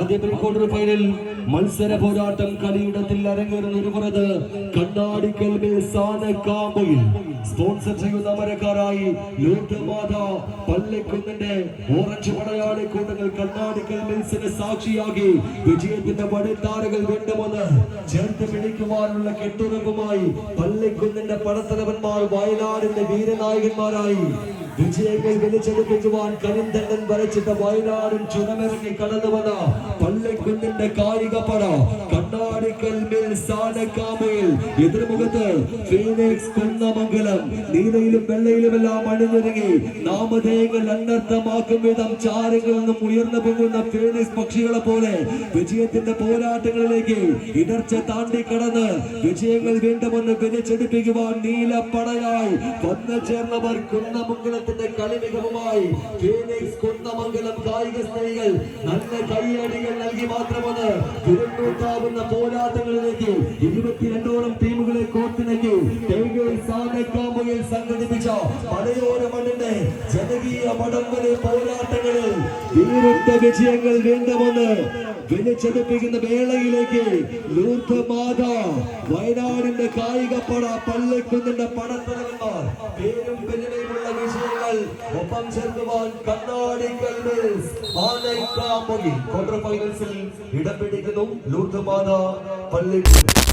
ആദ്യ pre quarter final മത്സര പോരാട്ടം കളിയിടത്തിൽ അരങ്ങേറുന്ന ഒരു പുറത്ത് കണ്ണാടിക്കൽ സാനക്കാമ്പയിൽ സ്പോൺസർ ചെയ്യുന്ന അമരക്കാരായി ലൂർദ്മാത പള്ളിക്കുന്നിന്റെ ഓറഞ്ച് പടയാളി കൂട്ടങ്ങൾ കണ്ണാടിക്കൽ മിൽസിനെ സാക്ഷിയാക്കി വിജയത്തിന്റെ വടിത്താരകൾ വീണ്ടുമെന്ന് ചേർത്ത് പിടിക്കുവാനുള്ള കെട്ടുറപ്പുമായി പള്ളിക്കുന്നിന്റെ പടത്തലവന്മാർ വയനാടിന്റെ വീരനായകന്മാരായി വിജയങ്ങൾ വലിച്ചെടുപ്പിക്കുവാൻ കരിന്തണ്ടൻ വരച്ചിട്ട വയനാടും ചുരമിറങ്ങി കടന്നു വന്ന പള്ളിക്കുന്നിന്റെ കായിക പട കണ്ണാടിക്കൽ സാനക്കാമ്പയിൽ എതിർമുഖത്ത് ഫീനിക്സ് കുന്നമംഗലം നീലയിലും വെള്ളയിലുമെല്ലാം അണിഞ്ഞൊരുങ്ങി നാമധേയങ്ങൾ അനർത്ഥമാക്കും വിധം ചാരങ്ങളിൽ നിന്നും ഉയർന്നു പോകുന്ന ഫീനിക്സ് പക്ഷികളെ പോലെ വിജയത്തിന്റെ പോരാട്ടങ്ങളിലേക്ക് ഇടർച്ച താണ്ടി കടന്ന് വിജയങ്ങൾ വീണ്ടുമൊന്ന് വലിച്ചെടുപ്പിക്കുവാൻ നീലപ്പടയായി വന്നു ചേർന്നവർ കുന്നമംഗലത്തിന്റെ കളി മികവുമായി ഫീനിക്സ് കുന്നമംഗലം കായിക സ്നേഹികൾ നല്ല കൈയടികൾ നൽകി മാത്രമത് തിരുന്നൂറ്റാവുന്ന പോരാട്ടങ്ങളിലേക്ക് 22ഓളം ടീമുകളെ കോർത്തിണക്കി സാനക്കാമ്പയിൽ സംഘടിപ്പിച്ച മലയോര മണ്ണിന്റെ ജനകീയ വടംവലി പോരാട്ടങ്ങളിൽ വീറുറ്റ വിജയങ്ങൾ വീണ്ടുമെന്ന് വലിച്ചെടുപ്പിക്കുന്ന വേളയിലേക്ക് ലൂർദ്മാത വയനാടിന്റെ കായിക പട പള്ളിക്കുന്നിന്റെ പടത്തലവന്മാർ പേരും പെരുമയുമുള്ള വിജയങ്ങൾ ഒപ്പം ചേർക്കുവാൻ കണ്ണാടിക്കൽ സാനക്കാമ്പയിൽ ക്വാർട്ടർ ഫൈനൽസിൽ ഇടം പിടിക്കുന്നു ലൂർദ്മാത പള്ളിക്കുന്ന്.